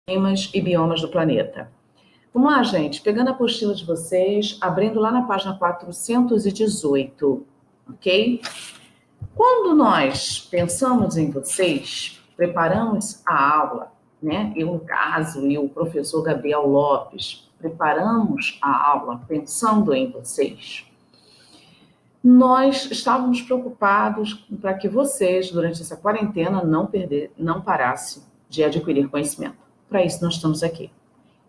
climas e biomas do planeta. Vamos lá, gente, pegando a apostila de vocês, abrindo lá na página 418, ok? Quando nós pensamos em vocês, preparamos a aula, né? Eu, no caso, e o professor Gabriel Lopes, preparamos a aula pensando em vocês. Nós estávamos preocupados para que vocês, durante essa quarentena, não parassem de adquirir conhecimento. Para isso, nós estamos aqui.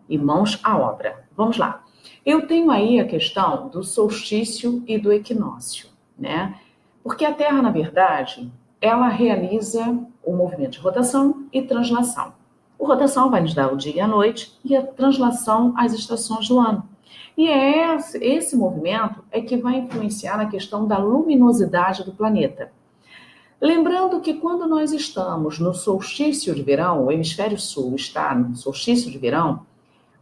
E mãos à obra. Vamos lá. Eu tenho aí a questão do solstício e do equinócio, né? Porque a Terra, na verdade, ela realiza o movimento de rotação e translação. A rotação vai nos dar o dia e a noite e a translação as estações do ano. E é esse movimento é que vai influenciar na questão da luminosidade do planeta. Lembrando que quando nós estamos no solstício de verão, o hemisfério sul está no solstício de verão,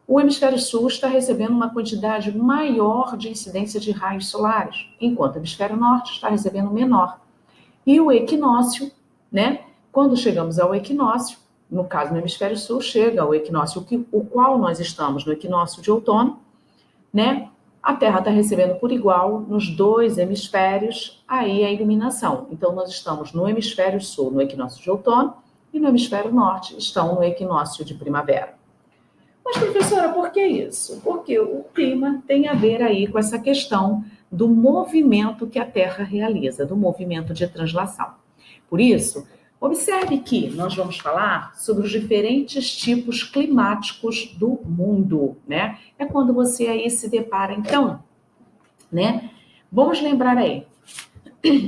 o hemisfério sul está recebendo uma quantidade maior de incidência de raios solares, enquanto o hemisfério norte está recebendo menor. E o equinócio, né? Quando chegamos ao equinócio, no caso no hemisfério sul, chega ao equinócio, o qual nós estamos no equinócio de outono, né? A Terra está recebendo por igual nos dois hemisférios aí a iluminação. Então, nós estamos no hemisfério sul, no equinócio de outono, e no hemisfério norte estão no equinócio de primavera. Mas, professora, por que isso? Porque o clima tem a ver aí com essa questão do movimento que a Terra realiza, do movimento de translação. Por isso, observe que nós vamos falar sobre os diferentes tipos climáticos do mundo, né? É quando você aí se depara, então, né? Vamos lembrar aí.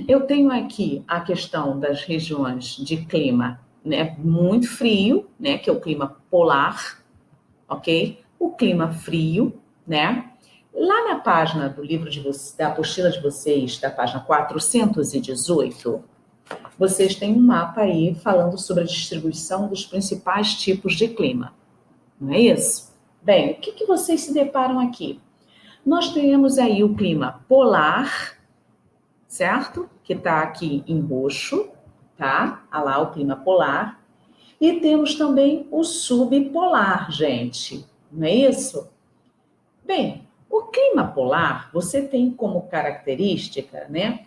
Eu tenho aqui a questão das regiões de clima, né, muito frio, né, que é o clima polar, ok? O clima frio, né? Lá na página do livro da apostila de vocês, da página 418, vocês têm um mapa aí falando sobre a distribuição dos principais tipos de clima. Não é isso? Bem, o que vocês se deparam aqui? Nós temos aí o clima polar, certo? Que está aqui em roxo, tá? Olha lá o clima polar. E temos também o subpolar, gente. Não é isso? Bem, o clima polar, você tem como característica, né?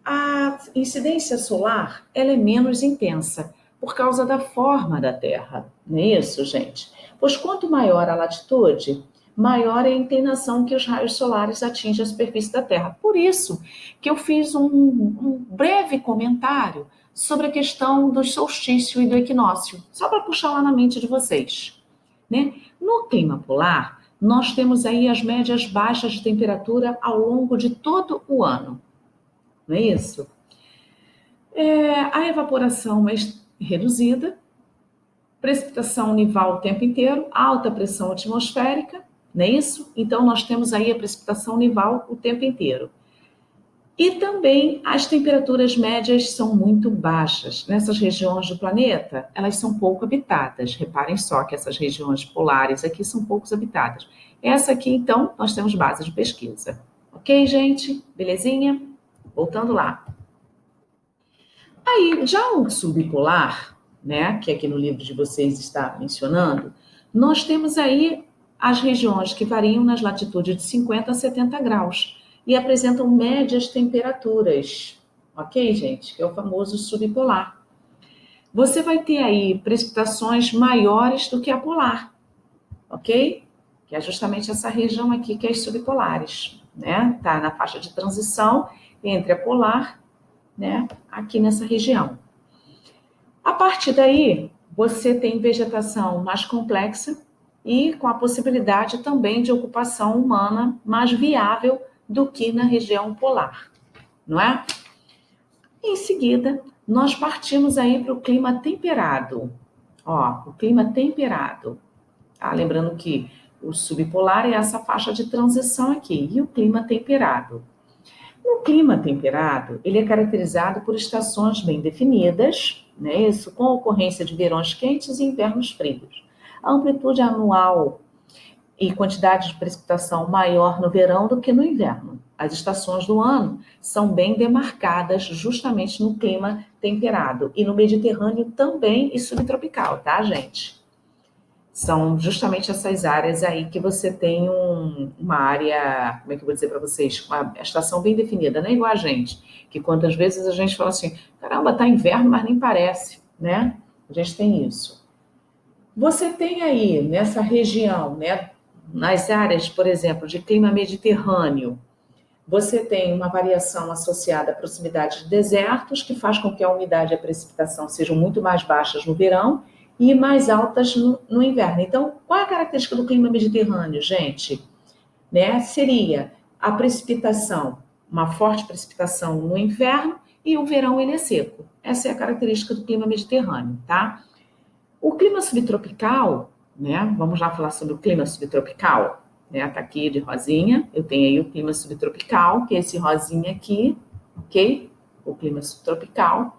A incidência solar, ela é menos intensa por causa da forma da Terra. Não é isso, gente? Pois quanto maior a latitude, maior é a inclinação que os raios solares atingem a superfície da Terra. Por isso que eu fiz um breve comentário sobre a questão do solstício e do equinócio, só para puxar lá na mente de vocês, né? No clima polar, nós temos aí as médias baixas de temperatura ao longo de todo o ano. Não é isso? A evaporação é reduzida, precipitação nival o tempo inteiro, alta pressão atmosférica, não é isso? Então, nós temos aí a precipitação nival o tempo inteiro. E também as temperaturas médias são muito baixas. Nessas regiões do planeta, elas são pouco habitadas. Reparem só que essas regiões polares aqui são poucos habitadas. Essa aqui, então, nós temos base de pesquisa. Ok, gente? Belezinha? Voltando lá. Aí, já o subpolar, né, que aqui no livro de vocês está mencionando, nós temos aí as regiões que variam nas latitudes de 50 a 70 graus e apresentam médias temperaturas, ok, gente? Que é o famoso subpolar. Você vai ter aí precipitações maiores do que a polar, ok? Que é justamente essa região aqui que é as subpolares, né? Tá na faixa de transição entre a polar, né, aqui nessa região. A partir daí, você tem vegetação mais complexa e com a possibilidade também de ocupação humana mais viável do que na região polar, não é? Em seguida, nós partimos aí para o clima temperado. Ó, o clima temperado. Tá? Lembrando que o subpolar é essa faixa de transição aqui, e o clima temperado. O clima temperado, ele é caracterizado por estações bem definidas, né? Isso com ocorrência de verões quentes e invernos frios. A amplitude anual e quantidade de precipitação maior no verão do que no inverno. as estações do ano são bem demarcadas justamente no clima temperado. E no Mediterrâneo também e subtropical, tá, gente? São justamente essas áreas aí que você tem uma área, como é que eu vou dizer para vocês, uma estação bem definida, não é igual a gente, que quantas vezes a gente fala assim, caramba, tá inverno, mas nem parece, né? A gente tem isso. Você tem aí, nessa região, né, nas áreas, por exemplo, de clima mediterrâneo, você tem uma variação associada à proximidade de desertos, que faz com que a umidade e a precipitação sejam muito mais baixas no verão e mais altas no inverno. Então, qual é a característica do clima mediterrâneo, gente? Né? Seria a precipitação, uma forte precipitação no inverno e o verão ele é seco. Essa é a característica do clima mediterrâneo, tá? O clima subtropical, né? Vamos lá falar sobre o clima subtropical. Né? Tá aqui de rosinha, eu tenho aí o clima subtropical, que é esse rosinha aqui, ok? O clima subtropical,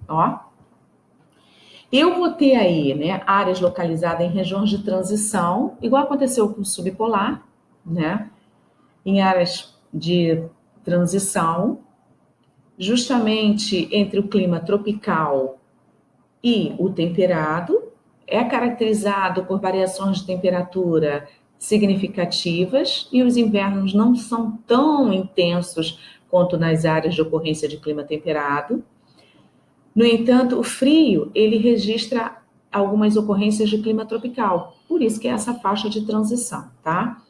ó. Eu vou ter aí, né, áreas localizadas em regiões de transição, igual aconteceu com o subpolar, né? Em áreas de transição, justamente entre o clima tropical e o temperado, é caracterizado por variações de temperatura significativas e os invernos não são tão intensos quanto nas áreas de ocorrência de clima temperado. No entanto, o frio, ele registra algumas ocorrências de clima tropical, por isso que é essa faixa de transição, tá?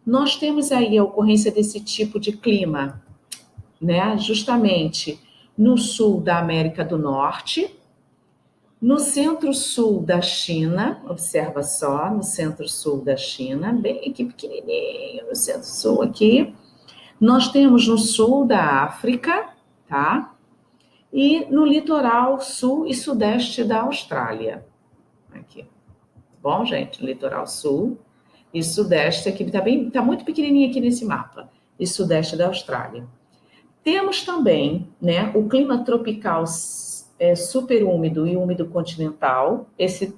Nós temos aí a ocorrência desse tipo de clima, né, justamente no sul da América do Norte, no centro-sul da China, observa só, no centro-sul da China, bem aqui pequenininho, no centro-sul aqui. Nós temos no sul da África, tá? E no litoral sul e sudeste da Austrália. Aqui. Bom, gente, litoral sul e sudeste aqui, tá muito pequenininho aqui nesse mapa, e sudeste da Austrália. Temos também, né, o clima tropical superúmido e úmido continental. Esse,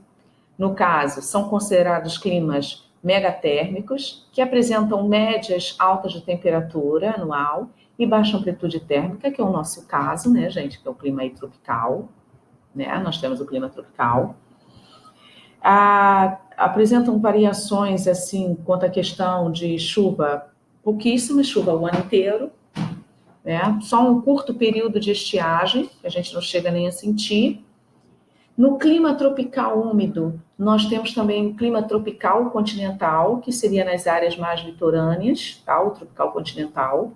no caso, são considerados climas megatérmicos, que apresentam médias altas de temperatura anual e baixa amplitude térmica, que é o nosso caso, né, gente, que é o clima aí tropical, né? Nós temos o clima tropical. Apresentam variações, assim, quanto à questão de chuva, pouquíssima chuva o ano inteiro, né? Só um curto período de estiagem, que a gente não chega nem a sentir. No clima tropical úmido, nós temos também o clima tropical continental, que seria nas áreas mais litorâneas, tá? O tropical continental.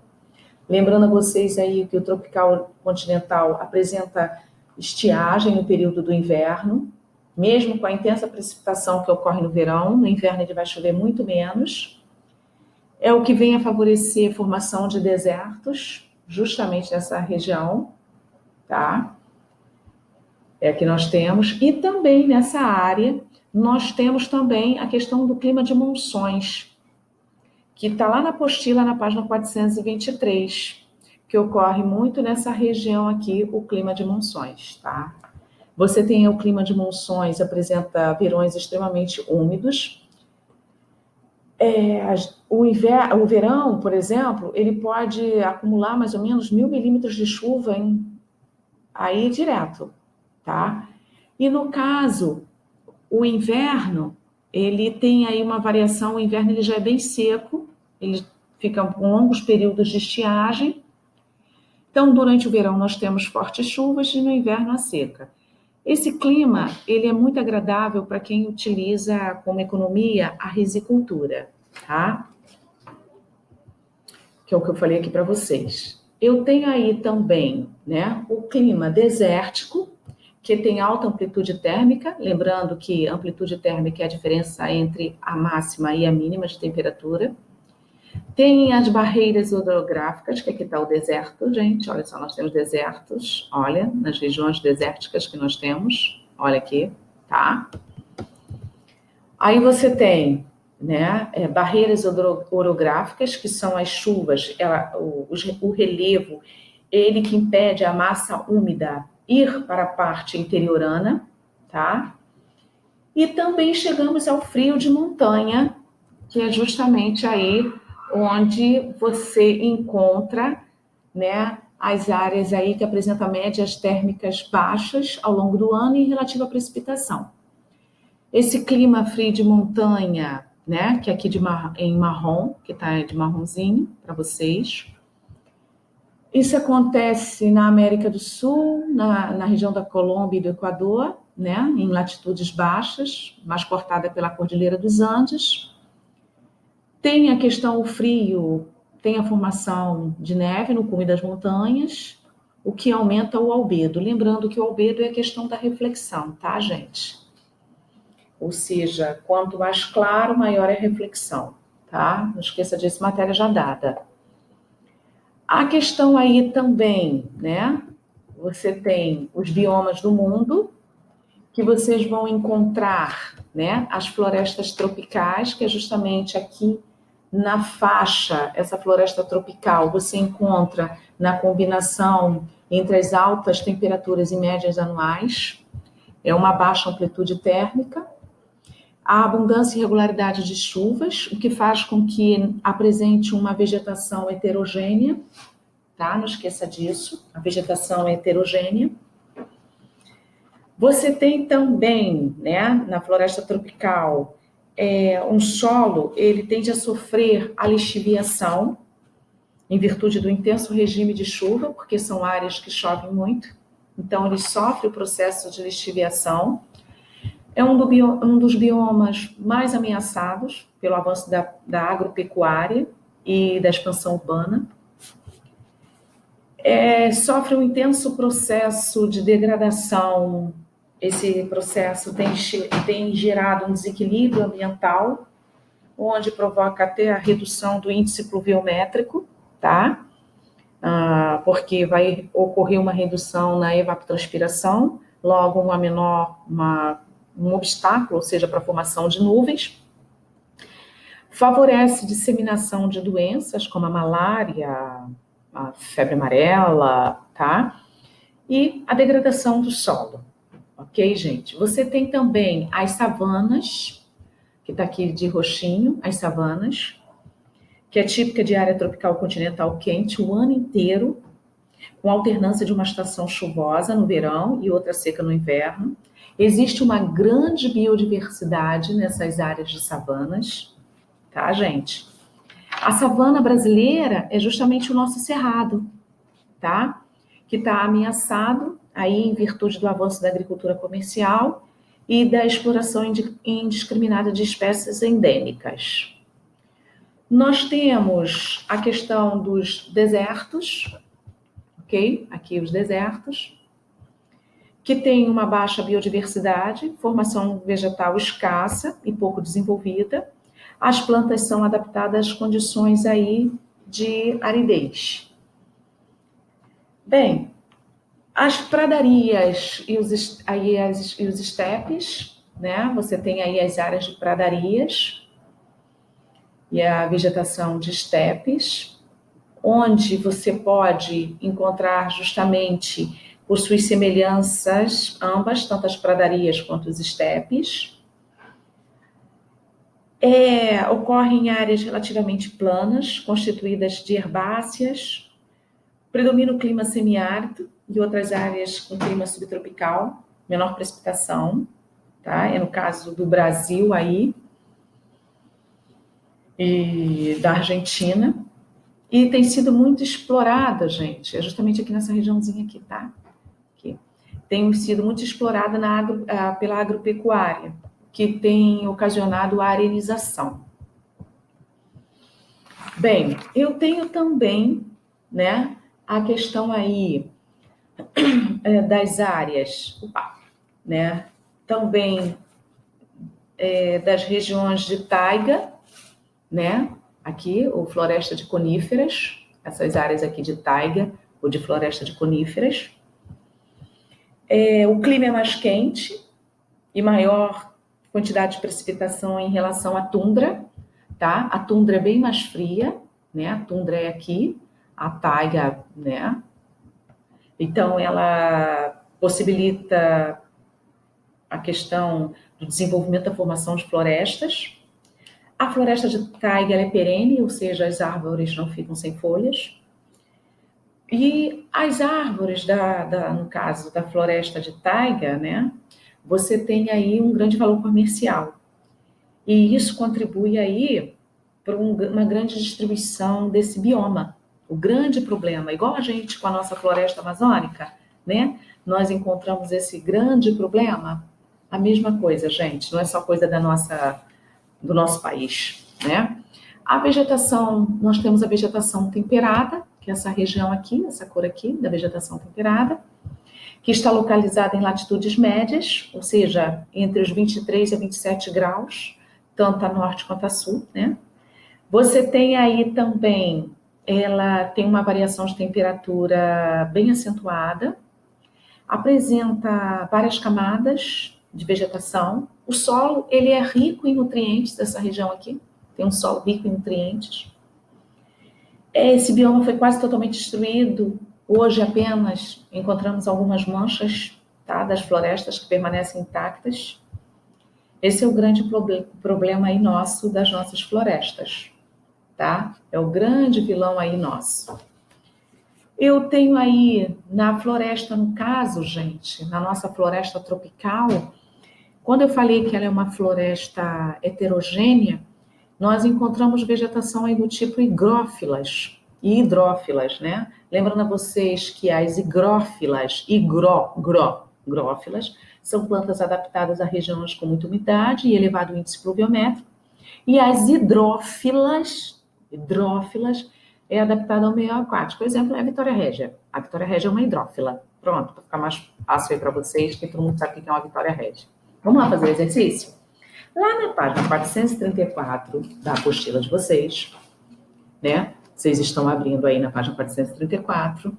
Lembrando a vocês aí que o tropical continental apresenta estiagem no período do inverno, mesmo com a intensa precipitação que ocorre no verão, no inverno ele vai chover muito menos. É o que vem a favorecer a formação de desertos, justamente nessa região, tá? É que nós temos. E também nessa área, nós temos também a questão do clima de monções, que está lá na apostila, na página 423, que ocorre muito nessa região aqui, o clima de monções, tá? Você tem o clima de monções, apresenta verões extremamente úmidos. O verão, por exemplo, ele pode acumular mais ou menos 1.000 milímetros de chuva aí direto, tá? E no caso, o inverno, ele tem aí uma variação, o inverno ele já é bem seco, ele fica com longos períodos de estiagem. Então, durante o verão nós temos fortes chuvas e no inverno a seca. Esse clima, ele é muito agradável para quem utiliza como economia a risicultura, tá? Que é o que eu falei aqui para vocês. Eu tenho aí também, né, o clima desértico, que tem alta amplitude térmica, lembrando que amplitude térmica é a diferença entre a máxima e a mínima de temperatura. Tem as barreiras hidrográficas, que aqui está o deserto, gente, olha só, nós temos desertos, olha, nas regiões desérticas que nós temos, olha aqui, tá? Aí você tem, né, barreiras orográficas, que são as chuvas, o relevo, ele que impede a massa úmida ir para a parte interiorana, tá? E também chegamos ao frio de montanha, que é justamente aí onde você encontra, né, as áreas aí que apresentam médias térmicas baixas ao longo do ano em relativa à precipitação. Esse clima frio de montanha, né, que é aqui em marrom, que está de marronzinho para vocês. Isso acontece na América do Sul, na região da Colômbia e do Equador, né, em latitudes baixas, mais cortada pela Cordilheira dos Andes. Tem a questão, o frio, tem a formação de neve no cume das montanhas, o que aumenta o albedo. Lembrando que o albedo é a questão da reflexão, tá, gente? Ou seja, quanto mais claro, maior é a reflexão, tá? Não esqueça disso, matéria já dada. A questão aí também, né? Você tem os biomas do mundo, que vocês vão encontrar, né? As florestas tropicais, que é justamente aqui na faixa, essa floresta tropical, você encontra na combinação entre as altas temperaturas e médias anuais, é uma baixa amplitude térmica, a abundância e regularidade de chuvas, o que faz com que apresente uma vegetação heterogênea, tá? Não esqueça disso, a vegetação é heterogênea. Você tem também, né, na floresta tropical, um solo, ele tende a sofrer a lixiviação, em virtude do intenso regime de chuva, porque são áreas que chovem muito, então ele sofre o processo de lixiviação. É um dos biomas mais ameaçados pelo avanço da agropecuária e da expansão urbana. Sofre um intenso processo de degradação. Esse processo tem gerado um desequilíbrio ambiental, onde provoca até a redução do índice pluviométrico, tá? Porque vai ocorrer uma redução na evapotranspiração, logo um obstáculo, ou seja, para a formação de nuvens. Favorece disseminação de doenças como a malária, a febre amarela, tá? E a degradação do solo. Ok, gente? Você tem também as savanas, que está aqui de roxinho, as savanas, que é típica de área tropical continental quente o ano inteiro, com alternância de uma estação chuvosa no verão e outra seca no inverno. Existe uma grande biodiversidade nessas áreas de savanas, tá, gente? A savana brasileira é justamente o nosso cerrado, tá? Que está ameaçado aí em virtude do avanço da agricultura comercial e da exploração indiscriminada de espécies endêmicas. Nós temos a questão dos desertos, ok? Aqui os desertos, que tem uma baixa biodiversidade, formação vegetal escassa e pouco desenvolvida. As plantas são adaptadas às condições aí de aridez. Bem, as pradarias e os estepes, né? Você tem aí as áreas de pradarias e a vegetação de estepes, onde você pode encontrar justamente por suas semelhanças, ambas, tanto as pradarias quanto os estepes. Ocorre em áreas relativamente planas, constituídas de herbáceas, predomina o clima semiárido e outras áreas com clima subtropical, menor precipitação, tá? É no caso do Brasil aí e da Argentina. E tem sido muito explorada, gente, é justamente aqui nessa regiãozinha aqui, tá? Aqui. Tem sido muito explorada pela agropecuária, que tem ocasionado a arenização. Bem, eu tenho também, né, a questão aí das áreas, né, também das regiões de taiga, né, aqui, ou floresta de coníferas, essas áreas aqui de taiga ou de floresta de coníferas. O clima é mais quente e maior quantidade de precipitação em relação à tundra, tá? A tundra é bem mais fria, né? A tundra é aqui, a taiga, né? Então, ela possibilita a questão do desenvolvimento da formação de florestas. A floresta de taiga ela é perene, ou seja, as árvores não ficam sem folhas. E as árvores, no caso da floresta de taiga, né, você tem aí um grande valor comercial. E isso contribui aí para uma grande distribuição desse bioma. O grande problema, igual a gente com a nossa floresta amazônica, né? Nós encontramos esse grande problema. A mesma coisa, gente, não é só coisa do nosso país, né? A vegetação, nós temos a vegetação temperada, que é essa região aqui, essa cor aqui, da vegetação temperada, que está localizada em latitudes médias, ou seja, entre os 23 a 27 graus, tanto a norte quanto a sul, né? Você tem aí também, ela tem uma variação de temperatura bem acentuada, apresenta várias camadas de vegetação. O solo, ele é rico em nutrientes, dessa região aqui, tem um solo rico em nutrientes. Esse bioma foi quase totalmente destruído. Hoje apenas encontramos algumas manchas, tá, das florestas que permanecem intactas. Esse é o grande problema aí nosso das nossas florestas, tá? É o grande vilão aí nosso. Eu tenho aí na floresta, no caso, gente, na nossa floresta tropical, quando eu falei que ela é uma floresta heterogênea, nós encontramos vegetação aí do tipo higrófilas e hidrófilas, né? Lembrando a vocês que as higrófilas, higrófilas, são plantas adaptadas a regiões com muita umidade e elevado índice pluviométrico, e as hidrófilas é adaptada ao meio aquático. Por exemplo, é a Vitória Régia. A Vitória Régia é uma hidrófila. Pronto, para ficar mais fácil aí para vocês, que todo mundo sabe o que é uma Vitória Régia. Vamos lá fazer o exercício? Lá na página 434 da apostila de vocês, né? Vocês estão abrindo aí na página 434.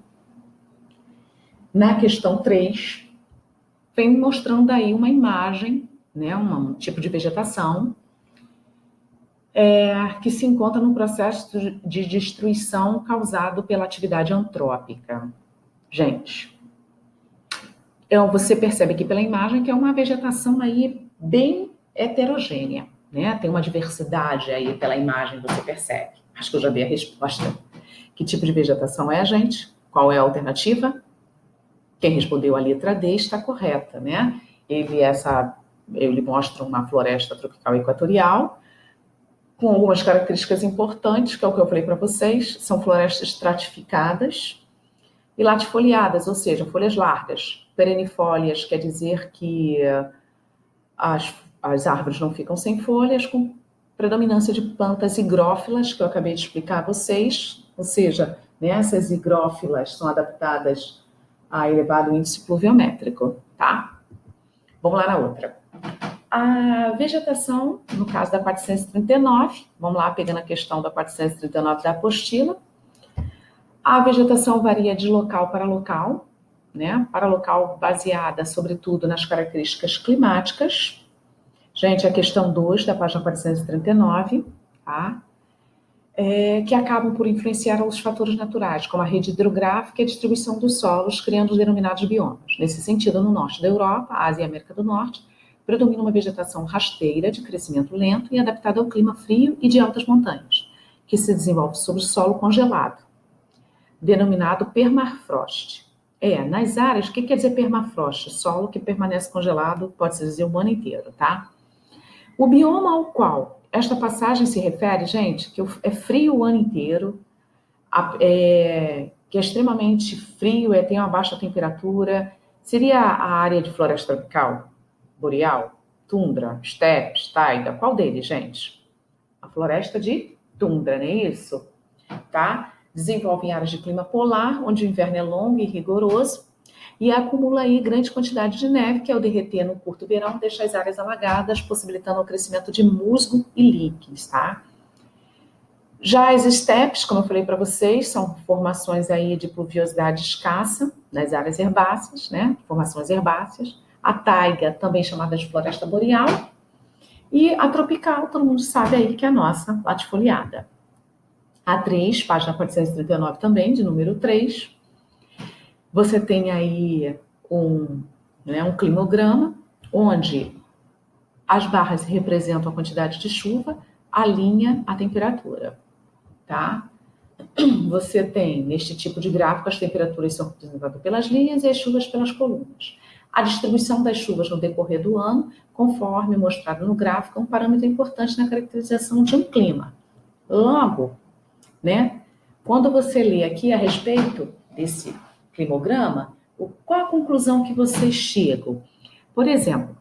Na questão 3, vem mostrando aí uma imagem, né? Um tipo de vegetação que se encontra no processo de destruição causado pela atividade antrópica. Gente, você percebe aqui pela imagem que é uma vegetação aí bem heterogênea, né? Tem uma diversidade aí pela imagem, você percebe. Acho que eu já dei a resposta. Que tipo de vegetação é, gente? Qual é a alternativa? Quem respondeu a letra D está correta, né? Ele mostra uma floresta tropical equatorial, com algumas características importantes, que é o que eu falei para vocês, são florestas estratificadas e latifoliadas, ou seja, folhas largas. Perennifólias quer dizer que as árvores não ficam sem folhas, com predominância de plantas higrófilas, que eu acabei de explicar a vocês, ou seja, né, essas higrófilas são adaptadas a elevado índice pluviométrico, tá? Vamos lá na outra. A vegetação, no caso da 439, vamos lá, pegando a questão da 439 da apostila, a vegetação varia de local para local, né? Para local baseada, sobretudo, nas características climáticas. Gente, a questão 2 da página 439, tá? Que acabam por influenciar os fatores naturais, como a rede hidrográfica e a distribuição dos solos, criando os denominados biomas. Nesse sentido, no norte da Europa, Ásia e América do Norte, predomina uma vegetação rasteira, de crescimento lento e adaptada ao clima frio e de altas montanhas, que se desenvolve sobre solo congelado, denominado permafrost. Nas áreas, o que quer dizer permafrost? Solo que permanece congelado, pode-se dizer o ano inteiro, tá? O bioma ao qual esta passagem se refere, gente, que é frio o ano inteiro, que é extremamente frio, tem uma baixa temperatura, seria a área de floresta tropical, boreal, tundra, estepes, taiga, qual deles, gente? A floresta de tundra, não é isso? Tá? Desenvolve em áreas de clima polar, onde o inverno é longo e rigoroso, e acumula aí grande quantidade de neve, que ao derreter no curto verão, deixa as áreas alagadas, possibilitando o crescimento de musgo e líquens, tá? Já as estepes, como eu falei para vocês, são formações aí de pluviosidade escassa nas áreas herbáceas, né? Formações herbáceas. A taiga, também chamada de floresta boreal. E a tropical, todo mundo sabe aí que é a nossa latifoliada. A 3, página 439 também, de número 3. Você tem aí um climograma, onde as barras representam a quantidade de chuva, alinha a temperatura, tá? Você tem, neste tipo de gráfico, as temperaturas são representadas pelas linhas e as chuvas pelas colunas. A distribuição das chuvas no decorrer do ano, conforme mostrado no gráfico, é um parâmetro importante na caracterização de um clima. Logo, né, quando você lê aqui a respeito desse climograma, qual a conclusão que vocês chegam? Por exemplo,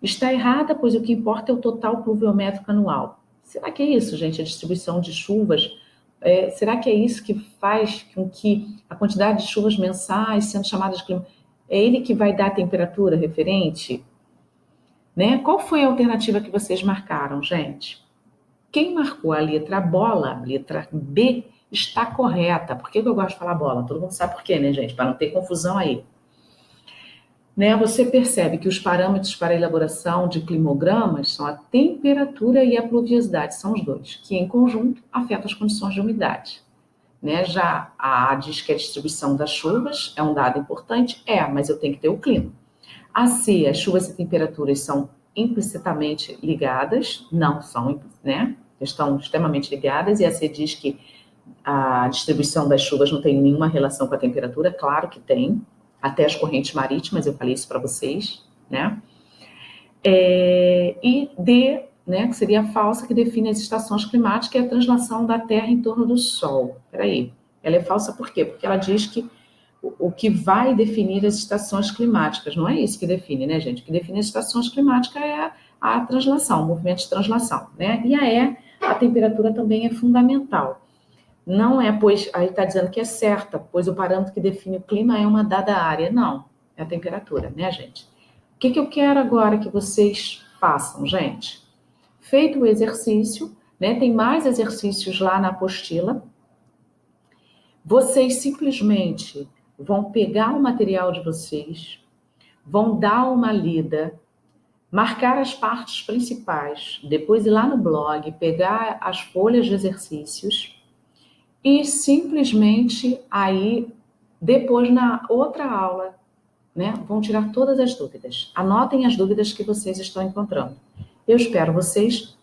está errada, pois o que importa é o total pluviométrico anual. Será que é isso, gente? A distribuição de chuvas? Será que é isso que faz com que a quantidade de chuvas mensais, sendo chamadas de clima, é ele que vai dar a temperatura referente? Né? Qual foi a alternativa que vocês marcaram, gente? Quem marcou a letra bola, letra B, está correta. Por que eu gosto de falar bola? Todo mundo sabe por quê, né, gente? Para não ter confusão aí. Né, você percebe que os parâmetros para a elaboração de climogramas são a temperatura e a pluviosidade, são os dois, que em conjunto afetam as condições de umidade. Né, já a A diz que a distribuição das chuvas é um dado importante, mas eu tenho que ter o clima. A C, as chuvas e temperaturas são implicitamente ligadas, não são, né? Estão extremamente ligadas, e a C diz que a distribuição das chuvas não tem nenhuma relação com a temperatura, claro que tem, até as correntes marítimas, eu falei isso para vocês, né? E D, né, que seria a falsa, que define as estações climáticas e a translação da Terra em torno do Sol. Peraí, ela é falsa por quê? Porque ela diz que o que vai definir as estações climáticas, não é isso que define, né, gente? O que define as estações climáticas é a translação, o movimento de translação, né? E a temperatura também é fundamental. Não é, pois, aí está dizendo que é certa, pois o parâmetro que define o clima é uma dada área. Não, é a temperatura, né, gente? O que eu quero agora que vocês façam, gente? Feito o exercício, né, tem mais exercícios lá na apostila, vocês simplesmente vão pegar o material de vocês, vão dar uma lida, marcar as partes principais, depois ir lá no blog, pegar as folhas de exercícios e simplesmente aí, depois na outra aula, né, vão tirar todas as dúvidas. Anotem as dúvidas que vocês estão encontrando. Eu espero vocês